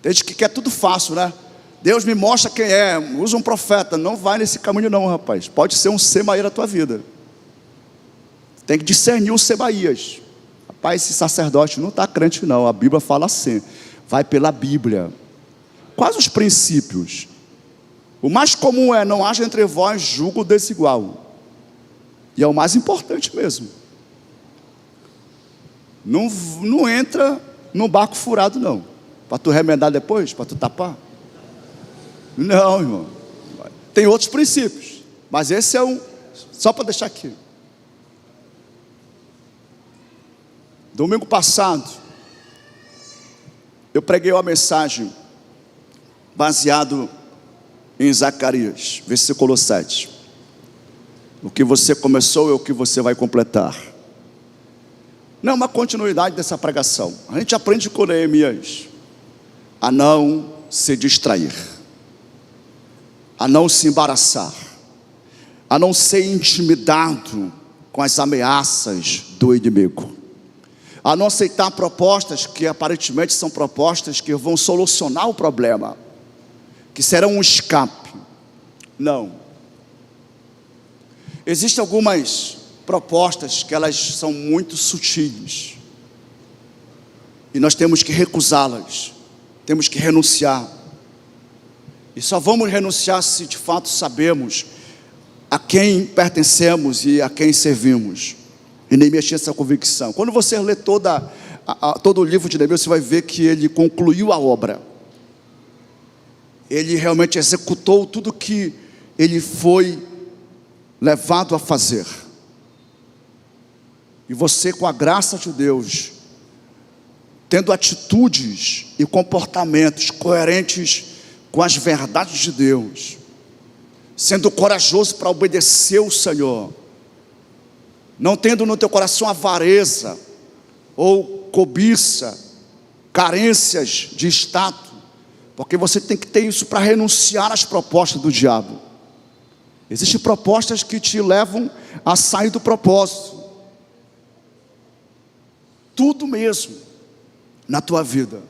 Tem gente que quer tudo fácil, né? Deus me mostra quem é, usa um profeta. Não vai nesse caminho não, rapaz. Pode ser um Semaíra na tua vida. Tem que discernir o Semaías. Rapaz, esse sacerdote não está crente não. A Bíblia fala assim, vai pela Bíblia. Quais os princípios? O mais comum é: não haja entre vós julgo desigual. E é o mais importante mesmo. Não entra num barco furado não. Para tu remendar depois, para tu tapar. Não, irmão. Tem outros princípios, mas esse é um, só para deixar aqui. Domingo passado, eu preguei uma mensagem baseado em Zacarias, versículo 7. O que você começou é o que você vai completar. Não é uma continuidade dessa pregação. A gente aprende com Neemias a não se distrair, a não se embaraçar, a não ser intimidado com as ameaças do inimigo, a não aceitar propostas que aparentemente são propostas que vão solucionar o problema, que serão um escape. Não. Existem algumas propostas que elas são muito sutis, e nós temos que recusá-las, temos que renunciar. E só vamos renunciar se de fato sabemos a quem pertencemos e a quem servimos. E Neemias tinha essa convicção. Quando você lê todo o livro de Neemias, você vai ver que ele concluiu a obra. Ele realmente executou tudo que ele foi levado a fazer. E você, com a graça de Deus, tendo atitudes e comportamentos coerentes com as verdades de Deus, sendo corajoso para obedecer o Senhor, não tendo no teu coração avareza ou cobiça, carências de status, porque você tem que ter isso para renunciar às propostas do diabo. Existem propostas que te levam a sair do propósito. Tudo mesmo na tua vida.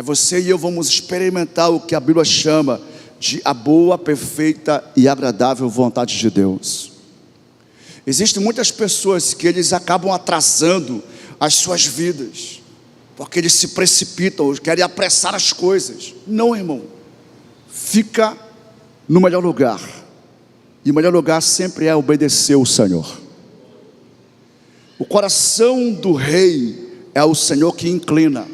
Você e eu vamos experimentar o que a Bíblia chama a boa, perfeita e agradável vontade de Deus. Existem muitas pessoas que eles acabam atrasando as suas vidas, porque eles se precipitam, querem apressar as coisas. Não, irmão, fica no melhor lugar, e o melhor lugar sempre é obedecer ao Senhor. O coração do rei é o Senhor que inclina.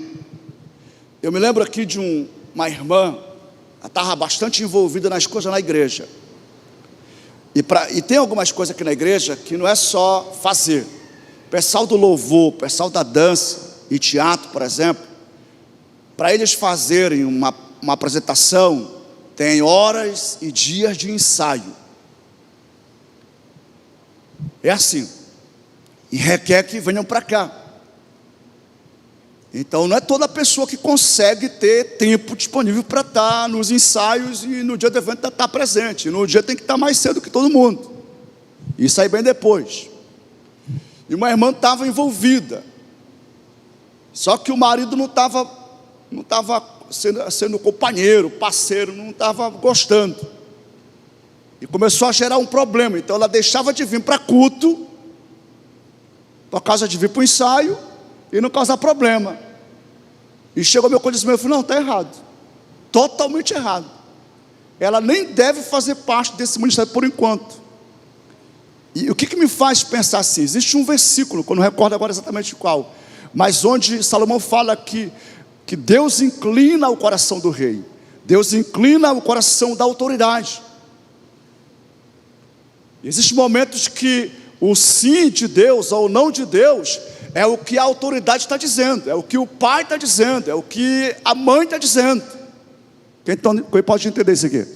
Eu me lembro aqui de uma irmã, ela estava bastante envolvida nas coisas na igreja. E tem algumas coisas aqui na igreja que não é só fazer. O pessoal do louvor, o pessoal da dança e teatro, por exemplo, para eles fazerem uma apresentação, tem horas e dias de ensaio. É assim. E requer que venham para cá. Então não é toda pessoa que consegue ter tempo disponível para estar nos ensaios e no dia do evento estar presente. No dia tem que estar mais cedo que todo mundo e sair bem depois. E uma irmã estava envolvida, só que o marido não estava sendo companheiro, parceiro, não estava gostando, e começou a gerar um problema. Então ela deixava de vir para culto por causa de vir para o ensaio e não causar problema. E chegou meu conhecimento, eu falei, não, está errado, totalmente errado. Ela nem deve fazer parte desse ministério por enquanto. E o que me faz pensar assim? Existe um versículo, que eu não recordo agora exatamente qual, mas onde Salomão fala que Deus inclina o coração do rei, Deus inclina o coração da autoridade. Existem momentos que o sim de Deus ou o não de Deus é o que a autoridade está dizendo, é o que o pai está dizendo, é o que a mãe está dizendo. Quem pode entender isso aqui?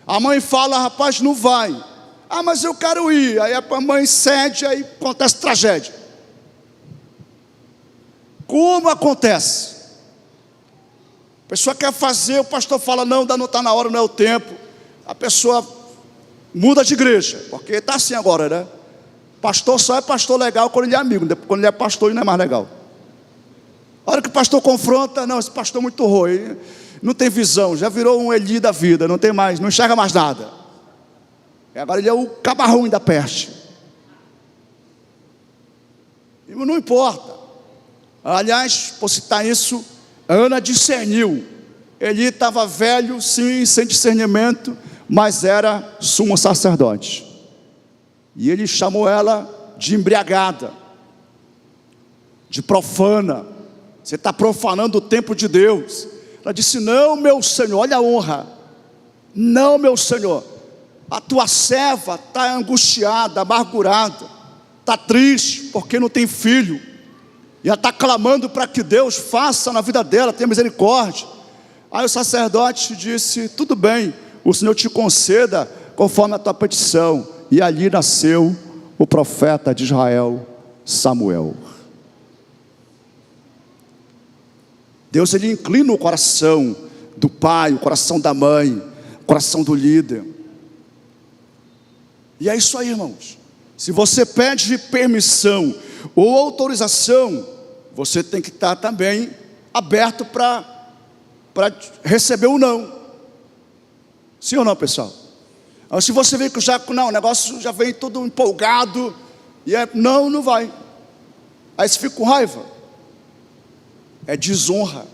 A mãe fala, rapaz, não vai. Ah, mas eu quero ir. Aí a mãe cede, aí acontece tragédia. Como acontece? A pessoa quer fazer, o pastor fala, não está na hora, não é o tempo. A pessoa muda de igreja, porque está assim agora, né? Pastor só é pastor legal quando ele é amigo, quando ele é pastor ele não é mais legal. A hora que o pastor confronta, não, esse pastor é muito ruim, não tem visão, já virou um Eli da vida, não tem mais, não enxerga mais nada. E agora ele é o cabarrão da peste. E não importa. Aliás, por citar isso, Ana discerniu. Eli estava velho, sim, sem discernimento, mas era sumo sacerdote. E ele chamou ela de embriagada, de profana. Você está profanando o templo de Deus. Ela disse, não, meu Senhor, olha a honra. Não, meu Senhor, a tua serva está angustiada, amargurada, está triste, porque não tem filho. E ela está clamando para que Deus faça na vida dela, tenha misericórdia. Aí o sacerdote disse, tudo bem, o Senhor te conceda conforme a tua petição. E ali nasceu o profeta de Israel, Samuel. Deus, ele inclina o coração do pai, o coração da mãe, o coração do líder. E é isso aí, irmãos. Se você pede permissão ou autorização, você tem que estar também aberto para receber ou não. Sim ou não, pessoal? Se você vê que o negócio já vem todo empolgado, e não vai. Aí você fica com raiva. É desonra.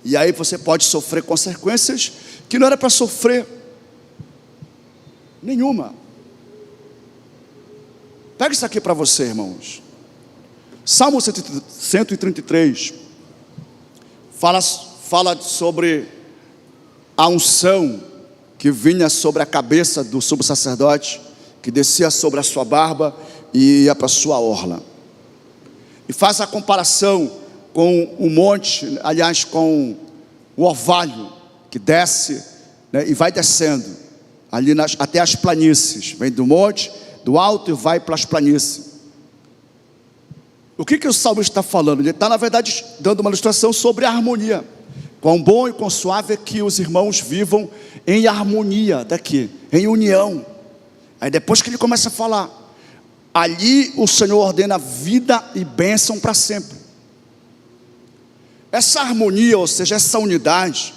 E aí você pode sofrer consequências que não era para sofrer nenhuma. Pega isso aqui para você, irmãos. Salmo 133 fala sobre a unção que vinha sobre a cabeça do sumo sacerdote, que descia sobre a sua barba e ia para a sua orla. E faz a comparação com o monte, aliás, com o orvalho que desce, né, e vai descendo ali até as planícies. Vem do monte, do alto, e vai para as planícies. O que o salmista está falando? Ele está, na verdade, dando uma ilustração sobre a harmonia. Quão bom e quão suave é que os irmãos vivam em harmonia daqui, em união. Aí depois que ele começa a falar, ali o Senhor ordena vida e bênção para sempre. Essa harmonia, ou seja, essa unidade,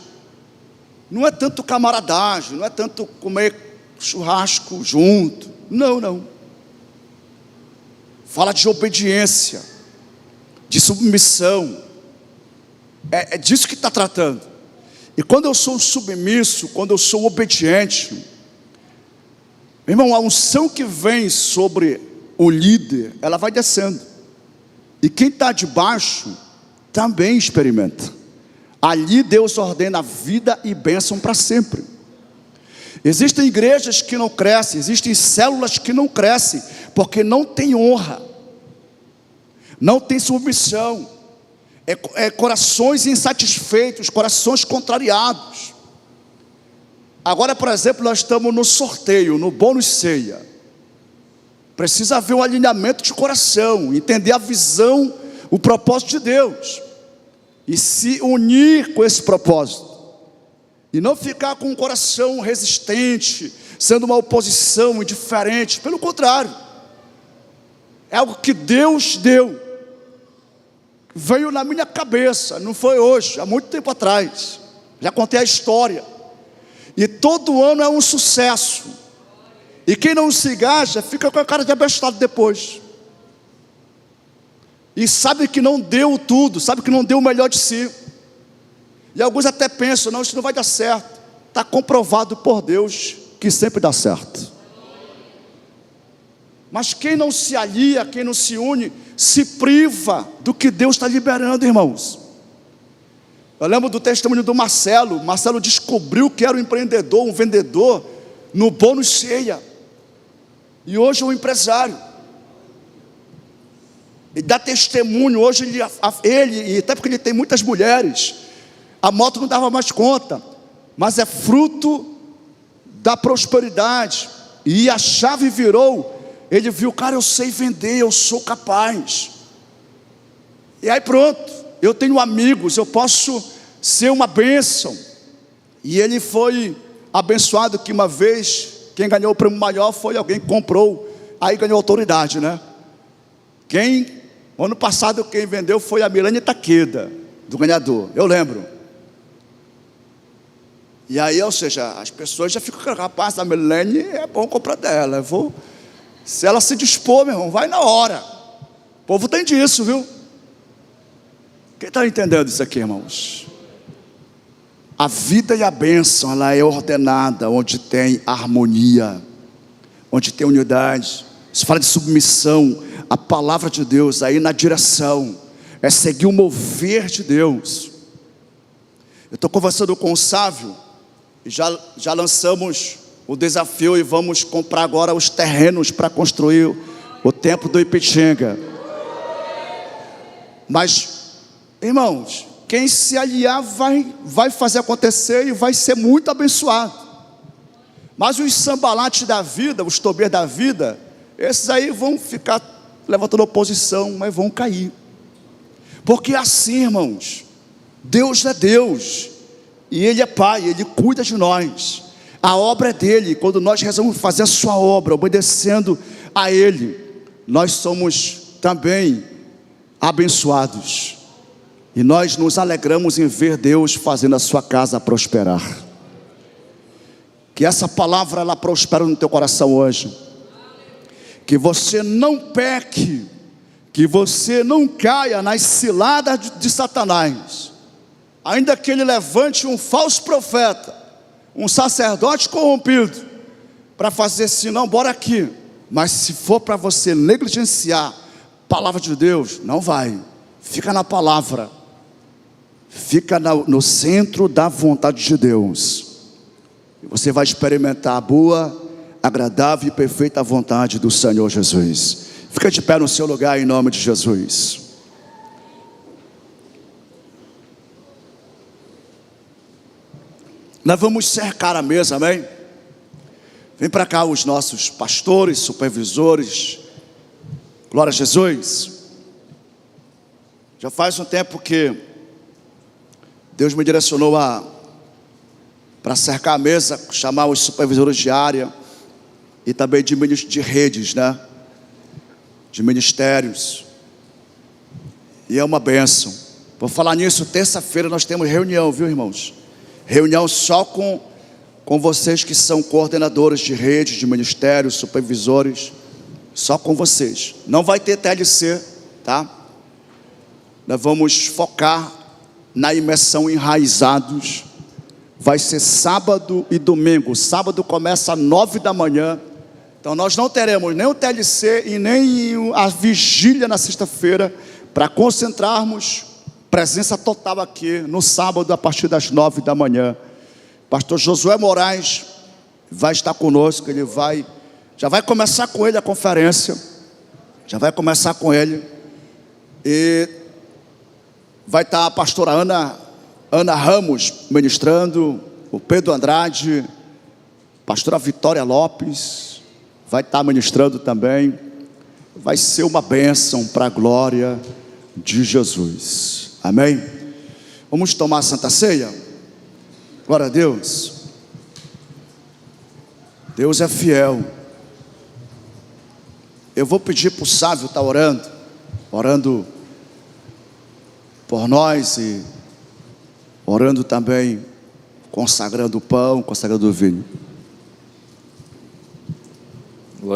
não é tanto camaradagem, não é tanto comer churrasco junto. Não, não. Fala de obediência, de submissão. É disso que está tratando. E quando eu sou submisso, quando eu sou obediente, meu irmão, a unção que vem sobre o líder, ela vai descendo. E quem está debaixo também experimenta. Ali Deus ordena vida e bênção para sempre. Existem igrejas que não crescem, existem células que não crescem, porque não tem honra, não tem submissão, corações insatisfeitos, corações contrariados. Agora, por exemplo, nós estamos no sorteio, no bônus ceia. Precisa haver um alinhamento de coração, entender a visão, o propósito de Deus, e se unir com esse propósito, e não ficar com um coração resistente, sendo uma oposição indiferente. Pelo contrário, é algo que Deus deu, veio na minha cabeça, não foi hoje, há muito tempo atrás, já contei a história, e todo ano é um sucesso, e quem não se engaja, fica com a cara de abestado depois, e sabe que não deu tudo, sabe que não deu o melhor de si, e alguns até pensam, não, isso não vai dar certo. Está comprovado por Deus que sempre dá certo. Mas quem não se alia, quem não se une, se priva do que Deus está liberando, irmãos. Eu lembro do testemunho do Marcelo. Marcelo descobriu que era um empreendedor, um vendedor, no bônus ceia, e hoje é um empresário. E dá testemunho, hoje ele, e até porque ele tem muitas mulheres, a moto não dava mais conta, mas é fruto da prosperidade, e a chave virou. Ele viu, cara, eu sei vender, eu sou capaz, e aí pronto, eu tenho amigos, eu posso ser uma bênção. E ele foi abençoado, que uma vez, quem ganhou o prêmio maior foi alguém que comprou, aí ganhou autoridade, né? Ano passado quem vendeu foi a Milene Taqueda, do ganhador, eu lembro. E aí, ou seja, as pessoas já ficam, rapaz, a Milene é bom comprar dela, se ela se dispor, meu irmão, vai na hora. O povo tem disso, viu? Quem está entendendo isso aqui, irmãos? A vida e a bênção, ela é ordenada onde tem harmonia, onde tem unidade. Isso fala de submissão, a palavra de Deus aí na direção, é seguir o mover de Deus. Eu estou conversando com o Sávio, e já lançamos o desafio, e vamos comprar agora os terrenos para construir o templo do Ipitinga. Mas, irmãos, quem se aliar vai fazer acontecer e vai ser muito abençoado. Mas os Sambalates da vida, os Tobias da vida, esses aí vão ficar levantando oposição, mas vão cair. Porque assim, irmãos, Deus é Deus, e Ele é Pai, Ele cuida de nós. A obra é dele. Quando nós resolvemos fazer a sua obra, obedecendo a Ele, nós somos também abençoados. E nós nos alegramos em ver Deus fazendo a sua casa prosperar. Que essa palavra, ela prospere no teu coração hoje. Que você não peque, que você não caia nas ciladas de Satanás. Ainda que ele levante um falso profeta, um sacerdote corrompido, para fazer assim, não, bora aqui. Mas se for para você negligenciar a palavra de Deus, não vai. Fica na palavra, fica no centro da vontade de Deus, e você vai experimentar a boa, agradável e perfeita vontade do Senhor Jesus. Fica de pé no seu lugar em nome de Jesus. Nós vamos cercar a mesa, amém? Vem para cá os nossos pastores, supervisores. Glória a Jesus. Já faz um tempo que Deus me direcionou para cercar a mesa, chamar os supervisores de área e também de redes, né? De ministérios. E é uma bênção. Por falar nisso, terça-feira nós temos reunião, viu, irmãos? Reunião só com vocês que são coordenadores de rede, de ministérios, supervisores. Só com vocês. Não vai ter TLC, tá? Nós vamos focar na imersão Enraizados. Vai ser sábado e domingo. Sábado começa às 9 da manhã. Então nós não teremos nem o TLC e nem a vigília na sexta-feira, para concentrarmos presença total aqui no sábado a partir das 9 da manhã. Pastor Josué Moraes vai estar conosco. Ele já vai começar com ele a conferência. Já vai começar com ele. E vai estar a pastora Ana Ramos ministrando, o Pedro Andrade, pastora Vitória Lopes vai estar ministrando também. Vai ser uma bênção para a glória de Jesus. Amém? Vamos tomar a Santa Ceia? Glória a Deus. Deus é fiel. Eu vou pedir para o Sávio estar orando por nós e orando também, consagrando o pão, consagrando o vinho.